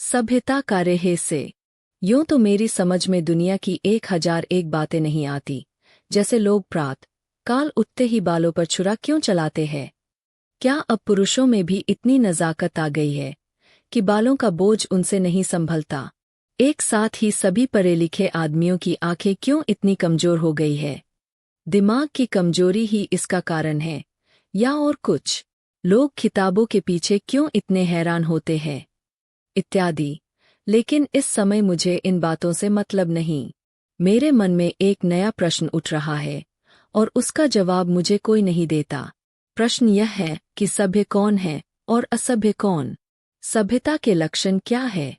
सभ्यता का रहस्य। यूं तो मेरी समझ में दुनिया की 1001 बातें नहीं आती, जैसे लोग प्रात काल उठते ही बालों पर छुरा क्यों चलाते हैं। क्या अब पुरुषों में भी इतनी नज़ाकत आ गई है कि बालों का बोझ उनसे नहीं संभलता। एक साथ ही सभी पढ़े लिखे आदमियों की आंखें क्यों इतनी कमजोर हो गई है। दिमाग की कमजोरी ही इसका कारण है या और कुछ। लोग किताबों के पीछे क्यों इतने हैरान होते हैं, इत्यादि। लेकिन इस समय मुझे इन बातों से मतलब नहीं। मेरे मन में एक नया प्रश्न उठ रहा है और उसका जवाब मुझे कोई नहीं देता। प्रश्न यह है कि सभ्य कौन है और असभ्य कौन। सभ्यता के लक्षण क्या है।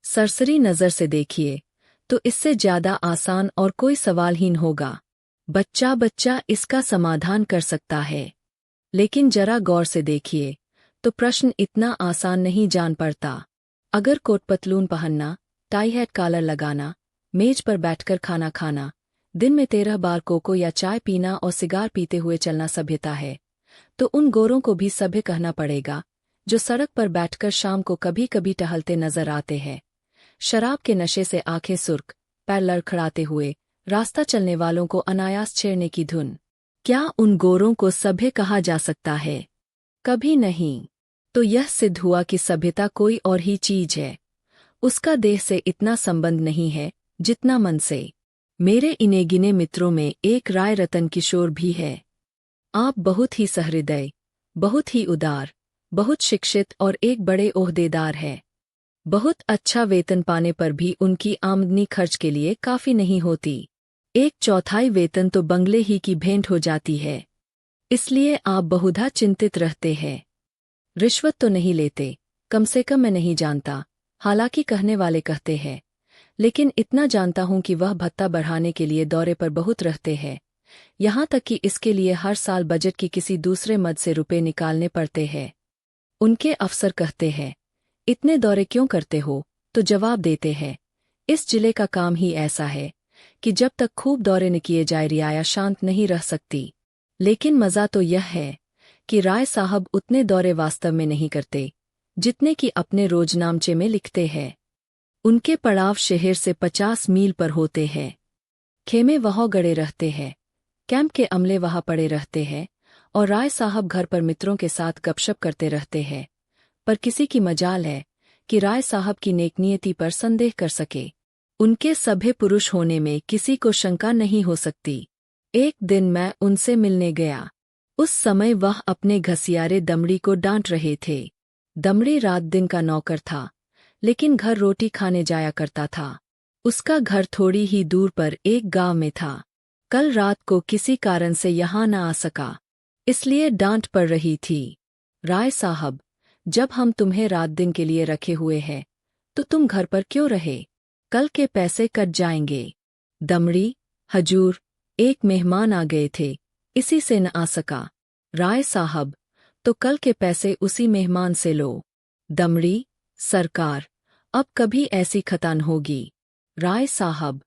सरसरी नज़र से देखिए तो इससे ज्यादा आसान और कोई सवालहीन होगा। बच्चा बच्चा इसका समाधान कर सकता है। लेकिन जरा गौर से देखिए तो प्रश्न इतना आसान नहीं जान पड़ता। अगर कोट पतलून पहनना, टाई हैट कॉलर लगाना, मेज पर बैठकर खाना खाना, दिन में 13 बार कोको या चाय पीना और सिगार पीते हुए चलना सभ्यता है, तो उन गोरों को भी सभ्य कहना पड़ेगा जो सड़क पर बैठकर शाम को कभी कभी टहलते नजर आते हैं। शराब के नशे से आंखें सुर्ख, पैर लड़खड़ाते हुए रास्ता चलने वालों को अनायास छेड़ने की धुन। क्या उन गोरों को सभ्य कहा जा सकता है? कभी नहीं। तो यह सिद्ध हुआ कि सभ्यता कोई और ही चीज है। उसका देह से इतना संबंध नहीं है जितना मन से। मेरे इने गिने मित्रों में एक राय रतन किशोर भी है। आप बहुत ही सहृदय, बहुत ही उदार, बहुत शिक्षित और एक बड़े ओहदेदार है। बहुत अच्छा वेतन पाने पर भी उनकी आमदनी खर्च के लिए काफी नहीं होती। 1/4 वेतन तो बंगले ही की भेंट हो जाती है। इसलिए आप बहुधा चिंतित रहते हैं। रिश्वत तो नहीं लेते, कम से कम मैं नहीं जानता, हालांकि कहने वाले कहते हैं। लेकिन इतना जानता हूं कि वह भत्ता बढ़ाने के लिए दौरे पर बहुत रहते हैं। यहां तक कि इसके लिए हर साल बजट की किसी दूसरे मद से रुपए निकालने पड़ते हैं। उनके अफसर कहते हैं, इतने दौरे क्यों करते हो? तो जवाब देते हैं, इस जिले का काम ही ऐसा है कि जब तक खूब दौरे न किए जाए रियाया शांत नहीं रह सकती। लेकिन मज़ा तो यह है कि राय साहब उतने दौरे वास्तव में नहीं करते जितने कि अपने रोजनामचे में लिखते हैं। उनके पड़ाव शहर से 50 मील पर होते हैं। खेमे वहाँ गड़े रहते हैं, कैंप के अमले वहाँ पड़े रहते हैं और राय साहब घर पर मित्रों के साथ गपशप करते रहते हैं। पर किसी की मजाल है कि राय साहब की नेकनीयती पर संदेह कर सके। उनके सभ्य पुरुष होने में किसी को शंका नहीं हो सकती। एक दिन मैं उनसे मिलने गया। उस समय वह अपने घसियारे दमड़ी को डांट रहे थे। दमड़ी रात दिन का नौकर था, लेकिन घर रोटी खाने जाया करता था। उसका घर थोड़ी ही दूर पर एक गांव में था। कल रात को किसी कारण से यहाँ न आ सका, इसलिए डांट पड़ रही थी। राय साहब, जब हम तुम्हें रात दिन के लिए रखे हुए हैं तो तुम घर पर क्यों रहे? कल के पैसे कट जाएंगे। दमड़ी, हजूर, एक मेहमान आ गए थे, इसी से न आ सका। राय साहब, तो कल के पैसे उसी मेहमान से लो। दमड़ी, सरकार, अब कभी ऐसी खता न होगी। राय साहब,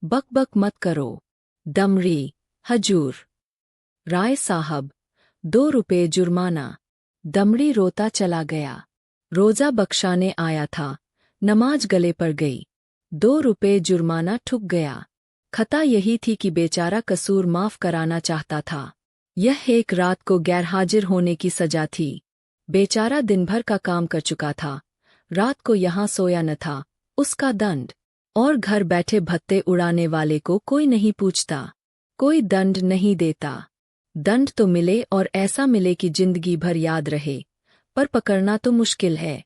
बक बक मत करो। दमड़ी, हजूर। राय साहब, 2 रुपये जुर्माना। दमड़ी रोता चला गया। रोजा बख्शाने आया था, नमाज गले पर गई। 2 रुपये जुर्माना ठुक गया। खता यही थी कि बेचारा कसूर माफ कराना चाहता था। यह एक रात को गैरहाजिर होने की सजा थी। बेचारा दिन भर का काम कर चुका था, रात को यहाँ सोया न था, उसका दंड। और घर बैठे भत्ते उड़ाने वाले को कोई नहीं पूछता, कोई दंड नहीं देता। दंड तो मिले और ऐसा मिले कि जिंदगी भर याद रहे, पर पकड़ना तो मुश्किल है।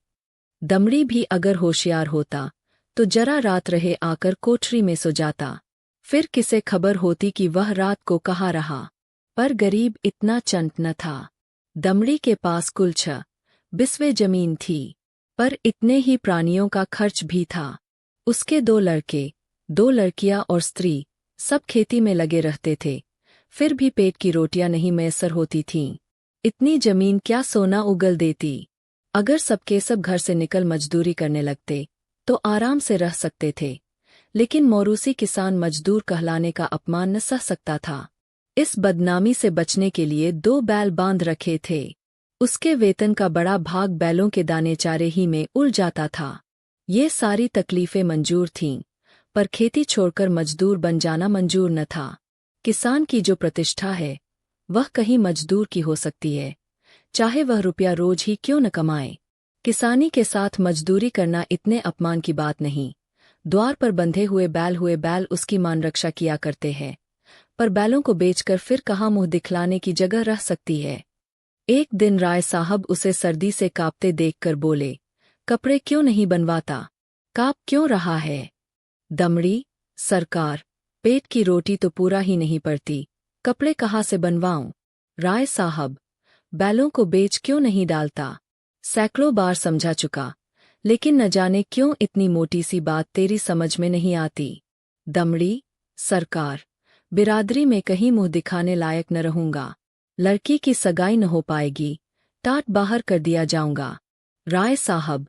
दमड़ी भी अगर होशियार होता तो जरा रात रहे आकर कोठरी में सो जाता, फिर किसे खबर होती कि वह रात को कहाँ रहा। पर गरीब इतना चंट न था। दमड़ी के पास कुल 6 बिस्वे जमीन थी, पर इतने ही प्राणियों का खर्च भी था। उसके 2 लड़के, 2 लड़कियां और स्त्री सब खेती में लगे रहते थे, फिर भी पेट की रोटियां नहीं मैसर होती थीं। इतनी जमीन क्या सोना उगल देती? अगर सबके सब घर से निकल मजदूरी करने लगते तो आराम से रह सकते थे, लेकिन मौरूसी किसान मजदूर कहलाने का अपमान न सह सकता था। इस बदनामी से बचने के लिए 2 बैल बांध रखे थे। उसके वेतन का बड़ा भाग बैलों के दाने चारे ही में उड़ जाता था। ये सारी तकलीफें मंजूर थीं, पर खेती छोड़कर मजदूर बन जाना मंजूर न था। किसान की जो प्रतिष्ठा है, वह कहीं मजदूर की हो सकती है, चाहे वह रुपया रोज ही क्यों न कमाए। किसानी के साथ मजदूरी करना इतने अपमान की बात नहीं। द्वार पर बंधे हुए बैल उसकी मान रक्षा किया करते हैं, पर बैलों को बेचकर फिर कहाँ मुंह दिखलाने की जगह रह सकती है। एक दिन राय साहब उसे सर्दी से कांपते देखकर बोले, कपड़े क्यों नहीं बनवाता? कांप क्यों रहा है? दमड़ी, सरकार, पेट की रोटी तो पूरा ही नहीं पड़ती, कपड़े कहाँ से बनवाऊं? राय साहब, बैलों को बेच क्यों नहीं डालता? सैकड़ों बार समझा चुका, लेकिन न जाने क्यों इतनी मोटी सी बात तेरी समझ में नहीं आती। दमड़ी, सरकार, बिरादरी में कहीं मुंह दिखाने लायक न रहूंगा। लड़की की सगाई न हो पाएगी, टाट बाहर कर दिया जाऊंगा। राय साहब,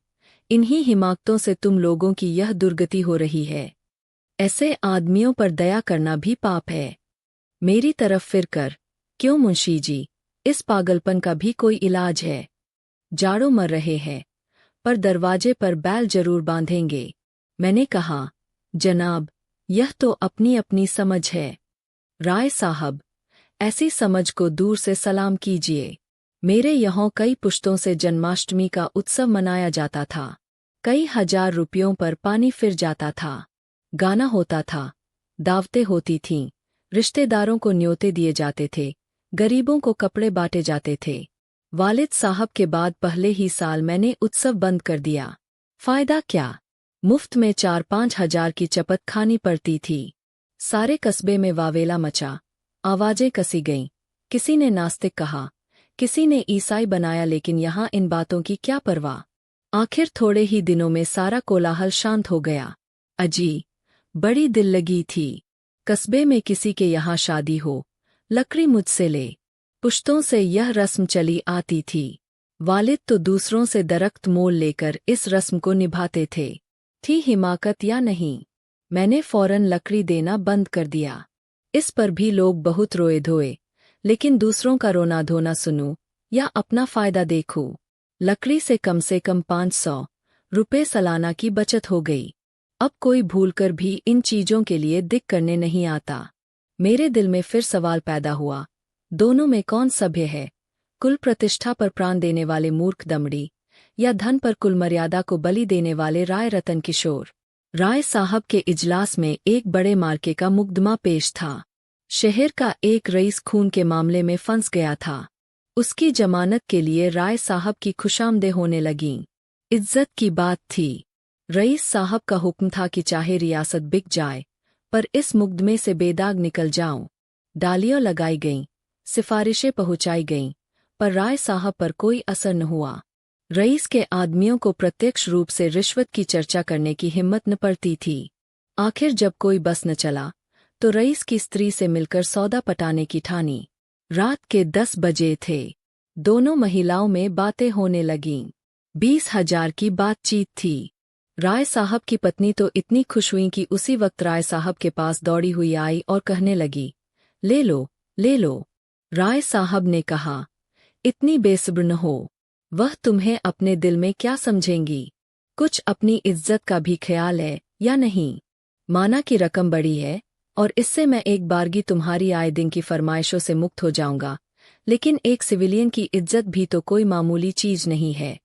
इन्हीं हिमाकतों से तुम लोगों की यह दुर्गति हो रही है। ऐसे आदमियों पर दया करना भी पाप है। मेरी तरफ फिर कर, क्यों मुंशी जी, इस पागलपन का भी कोई इलाज है? जाड़ों मर रहे हैं, पर दरवाजे पर बैल जरूर बांधेंगे। मैंने कहा, जनाब, यह तो अपनी अपनी समझ है। राय साहब, ऐसी समझ को दूर से सलाम कीजिए। मेरे यहाँ कई पुश्तों से जन्माष्टमी का उत्सव मनाया जाता था। कई हजार रुपयों पर पानी फिर जाता था। गाना होता था, दावतें होती थीं, रिश्तेदारों को न्योते दिए जाते थे, गरीबों को कपड़े बांटे जाते थे। वालिद साहब के बाद पहले ही साल मैंने उत्सव बंद कर दिया। फायदा क्या? मुफ्त में 4-5 हजार की चपत खानी पड़ती थी। सारे कस्बे में वावेला मचा, आवाजें कसी गईं। किसी ने नास्तिक कहा, किसी ने ईसाई बनाया, लेकिन यहाँ इन बातों की क्या परवाह। आखिर थोड़े ही दिनों में सारा कोलाहल शांत हो गया। अजी, बड़ी दिल लगी थी। कस्बे में किसी के यहाँ शादी हो, लकड़ी मुझसे ले। पुश्तों से यह रस्म चली आती थी। वालिद तो दूसरों से दरख्त मोल लेकर इस रस्म को निभाते थे। थी हिमाकत या नहीं, मैंने फौरन लकड़ी देना बंद कर दिया। इस पर भी लोग बहुत रोए धोए, लेकिन दूसरों का रोना धोना सुनूं या अपना फायदा देखूं। लकड़ी से कम 500 रुपये सालाना की बचत हो गई। अब कोई भूलकर भी इन चीजों के लिए दिक करने नहीं आता। मेरे दिल में फिर सवाल पैदा हुआ, दोनों में कौन सभ्य है? कुल प्रतिष्ठा पर प्राण देने वाले मूर्ख दमड़ी, या धन पर कुल मर्यादा को बलि देने वाले राय रतन किशोर? राय साहब के इजलास में एक बड़े मार्के का मुकदमा पेश था। शहर का एक रईस खून के मामले में फंस गया था। उसकी जमानत के लिए राय साहब की खुशामदेह होने लगीं। इज्जत की बात थी। रईस साहब का हुक्म था कि चाहे रियासत बिक जाए, पर इस मुकदमे से बेदाग निकल जाऊं। डालियां लगाई गईं, सिफारिशें पहुंचाई गईं, पर राय साहब पर कोई असर न हुआ। रईस के आदमियों को प्रत्यक्ष रूप से रिश्वत की चर्चा करने की हिम्मत न पड़ती थी। आखिर जब कोई बस न चला, तो रईस की स्त्री से मिलकर सौदा पटाने की ठानी। रात के 10 बजे थे। दोनों महिलाओं में बातें होने लगीं। 20,000 की बातचीत थी। राय साहब की पत्नी तो इतनी खुश हुई कि उसी वक्त राय साहब के पास दौड़ी हुई आई और कहने लगी, ले लो, ले लो। राय साहब ने कहा, इतनी बेसब्र न हो, वह तुम्हें अपने दिल में क्या समझेंगी? कुछ अपनी इज्जत का भी ख्याल है या नहीं? माना कि रकम बड़ी है, और इससे मैं एक बारगी तुम्हारी आए दिन की फरमाइशों से मुक्त हो जाऊंगा, लेकिन एक सिविलियन की इज्जत भी तो कोई मामूली चीज नहीं है।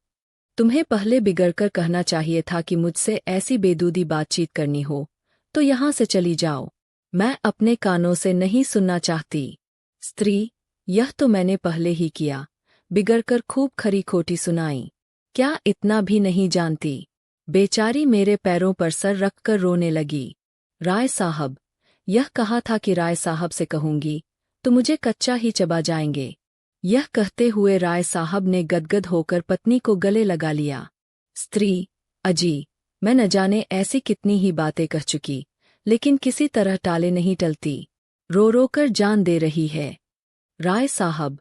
तुम्हें पहले बिगड़कर कहना चाहिए था कि मुझसे ऐसी बेदूदी बातचीत करनी हो, तो यहाँ से चली जाओ। मैं अपने कानों से नहीं सुनना चाहती। स्त्री, यह तो मैंने पहले ही किया, बिगड़कर खूब खरी खोटी सुनाई। क्या इतना भी नहीं जानती? बेचारी मेरे पैरों पर सर रखकर रोने लगी। राय साहब, यह कहा था कि राय साहब से कहूंगी तो मुझे कच्चा ही चबा जाएंगे। यह कहते हुए राय साहब ने गदगद होकर पत्नी को गले लगा लिया। स्त्री, अजी, मैं न जाने ऐसी कितनी ही बातें कह चुकी, लेकिन किसी तरह टाले नहीं टलती। रो रो कर जान दे रही है। राय साहब,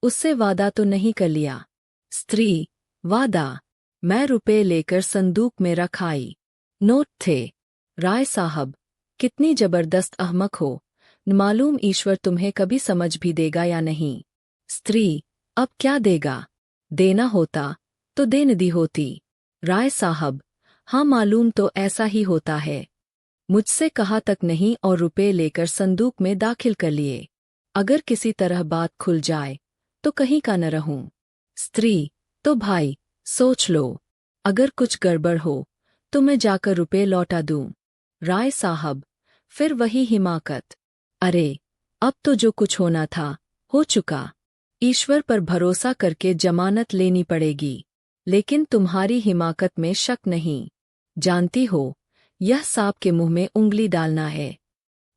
उससे वादा तो नहीं कर लिया? स्त्री, वादा? मैं रुपए लेकर संदूक में रख आई। नोट थे। राय साहब, कितनी जबरदस्त अहमक हो, न मालूम ईश्वर तुम्हें कभी समझ भी देगा या नहीं। स्त्री, अब क्या देगा? देना होता तो दे न दी होती। राय साहब, हाँ, मालूम तो ऐसा ही होता है। मुझसे कहा तक नहीं और रुपए लेकर संदूक में दाखिल कर लिए। अगर किसी तरह बात खुल जाए तो कहीं का न रहूं। स्त्री: तो भाई, सोच लो, अगर कुछ गड़बड़ हो तो मैं जाकर रुपए लौटा दूं। राय साहब: फिर वही हिमाकत। अरे, अब तो जो कुछ होना था हो चुका। ईश्वर पर भरोसा करके जमानत लेनी पड़ेगी। लेकिन तुम्हारी हिमाकत में शक नहीं। जानती हो, यह सांप के मुंह में उंगली डालना है।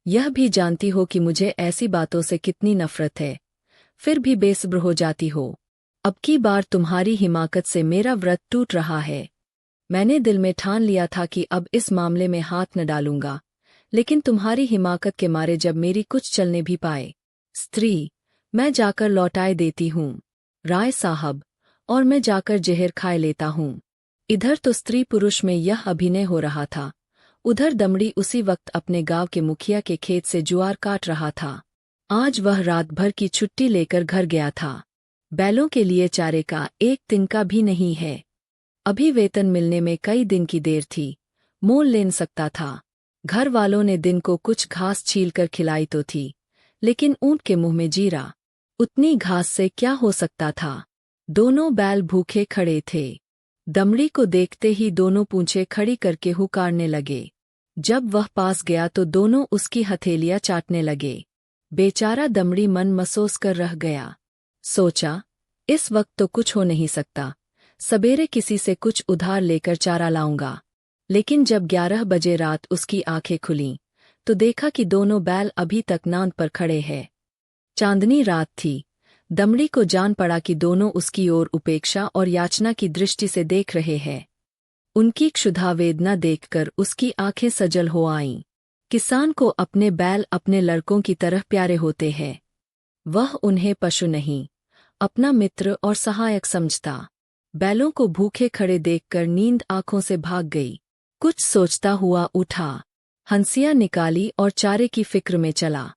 यह भी जानती हो कि मुझे ऐसी बातों से कितनी नफरत है, फिर भी बेसब्र हो जाती हो। अब की बार तुम्हारी हिमाकत से मेरा व्रत टूट रहा है। मैंने दिल में ठान लिया था कि अब इस मामले में हाथ न डालूंगा, लेकिन तुम्हारी हिमाकत के मारे जब मेरी कुछ चलने भी पाए। स्त्री: मैं जाकर लौटाए देती हूँ। राय साहब: और मैं जाकर जहर खाए लेता हूँ। इधर तो स्त्री पुरुष में यह अभिनय हो रहा था, उधर दमड़ी उसी वक्त अपने गांव के मुखिया के खेत से ज्वार काट रहा था। आज वह रात भर की छुट्टी लेकर घर गया था। बैलों के लिए चारे का एक तिनका भी नहीं है। अभी वेतन मिलने में कई दिन की देर थी, मोल ले न सकता था। घर वालों ने दिन को कुछ घास छीलकर खिलाई तो थी, लेकिन ऊंट के मुंह में जीरा, उतनी घास से क्या हो सकता था। दोनों बैल भूखे खड़े थे। दमड़ी को देखते ही दोनों पूंछें खड़ी करके हुकारने लगे। जब वह पास गया तो दोनों उसकी हथेलियां चाटने लगे। बेचारा दमड़ी मन मसोस कर रह गया। सोचा, इस वक्त तो कुछ हो नहीं सकता, सवेरे किसी से कुछ उधार लेकर चारा लाऊंगा। लेकिन जब 11 बजे रात उसकी आंखें खुलीं, तो देखा कि दोनों बैल अभी तक नांद पर खड़े हैं। चांदनी रात थी। दमड़ी को जान पड़ा कि दोनों उसकी ओर उपेक्षा और याचना की दृष्टि से देख रहे हैं। उनकी क्षुधा वेदना देखकर उसकी आंखें सजल हो आईं। किसान को अपने बैल अपने लड़कों की तरह प्यारे होते हैं। वह उन्हें पशु नहीं, अपना मित्र और सहायक समझता। बैलों को भूखे खड़े देखकर नींद आंखों से भाग गई। कुछ सोचता हुआ उठा, हंसिया निकाली और चारे की फिक्र में चला।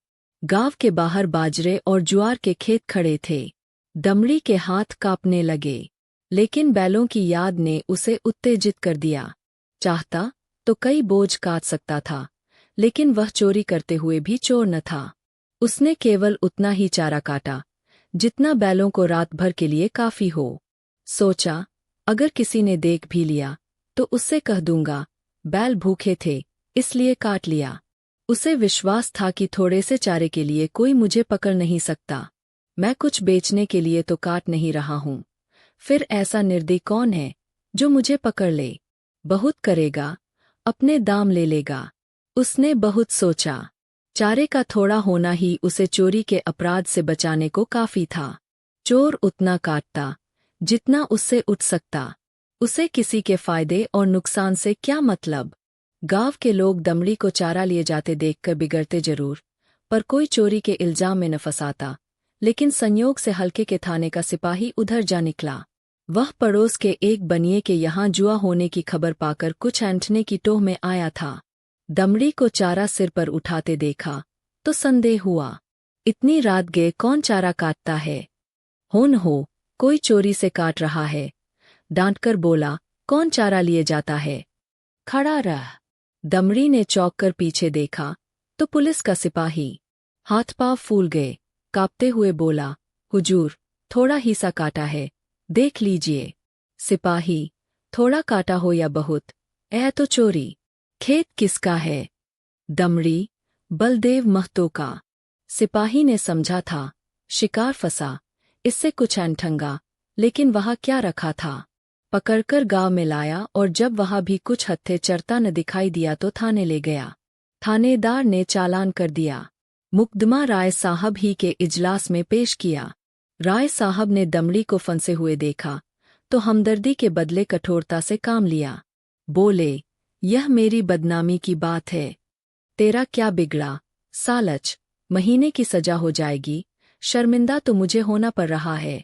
गांव के बाहर बाजरे और ज्वार के खेत खड़े थे। दमड़ी के हाथ कांपने लगे, लेकिन बैलों की याद ने उसे उत्तेजित कर दिया। चाहता तो कई बोझ काट सकता था, लेकिन वह चोरी करते हुए भी चोर न था। उसने केवल उतना ही चारा काटा जितना बैलों को रात भर के लिए काफी हो। सोचा, अगर किसी ने देख भी लिया तो उससे कह दूंगा, बैल भूखे थे इसलिए काट लिया। उसे विश्वास था कि थोड़े से चारे के लिए कोई मुझे पकड़ नहीं सकता। मैं कुछ बेचने के लिए तो काट नहीं रहा हूं, फिर ऐसा निर्दयी कौन है जो मुझे पकड़ ले। बहुत करेगा, अपने दाम ले लेगा। उसने बहुत सोचा। चारे का थोड़ा होना ही उसे चोरी के अपराध से बचाने को काफी था। चोर उतना काटता जितना उससे उठ सकता। उसे किसी के फायदे और नुकसान से क्या मतलब। गांव के लोग दमड़ी को चारा लिए जाते देखकर बिगड़ते जरूर, पर कोई चोरी के इल्जाम में न फंसाता। लेकिन संयोग से हल्के के थाने का सिपाही उधर जा निकला। वह पड़ोस के एक बनिए के यहाँ जुआ होने की खबर पाकर कुछ ऐंठने की टोह में आया था। दमड़ी को चारा सिर पर उठाते देखा तो संदेह हुआ। इतनी रात गए कौन चारा काटता है? हो न हो कोई चोरी से काट रहा है। डांटकर बोला, कौन चारा लिए जाता है? खड़ा रह। दमड़ी ने चौंक कर पीछे देखा तो पुलिस का सिपाही। हाथ पांव फूल गए, कांपते हुए बोला, हुजूर, थोड़ा ही सा काटा है, देख लीजिए। सिपाही, थोड़ा काटा हो या बहुत, यह तो चोरी। खेत किसका है? दमड़ी, बलदेव महतो का। सिपाही ने समझा था शिकार फंसा, इससे कुछ अनठंगा, लेकिन वहां क्या रखा था। पकड़कर गांव में लाया और जब वहां भी कुछ हत्थे चरता न दिखाई दिया तो थाने ले गया। थानेदार ने चालान कर दिया। मुकदमा राय साहब ही के इजलास में पेश किया। राय साहब ने दमड़ी को फंसे हुए देखा तो हमदर्दी के बदले कठोरता से काम लिया। बोले, यह मेरी बदनामी की बात है। तेरा क्या बिगड़ा? सालच, महीने की सजा हो जाएगी, शर्मिंदा तो मुझे होना पड़ रहा है।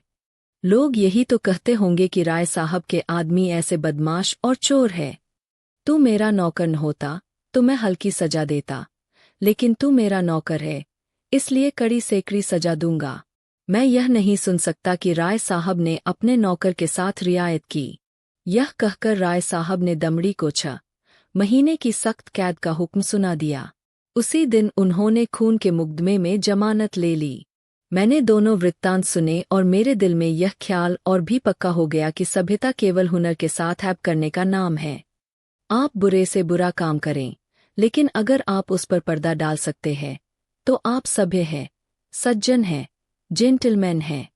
लोग यही तो कहते होंगे कि राय साहब के आदमी ऐसे बदमाश और चोर है। तू मेरा नौकर न होता तो मैं हल्की सजा देता, लेकिन तू मेरा नौकर है, इसलिए कड़ी से कड़ी सजा दूंगा। मैं यह नहीं सुन सकता कि राय साहब ने अपने नौकर के साथ रियायत की। यह कहकर राय साहब ने दमड़ी को 6 महीने की सख्त कैद का हुक्म सुना दिया। उसी दिन उन्होंने खून के मुकदमे में जमानत ले ली। मैंने दोनों वृत्तांत सुने और मेरे दिल में यह ख्याल और भी पक्का हो गया कि सभ्यता केवल हुनर के साथ हैप करने का नाम है। आप बुरे से बुरा काम करें, लेकिन अगर आप उस पर पर्दा डाल सकते हैं तो आप सभ्य हैं, सज्जन हैं, जेंटलमैन हैं।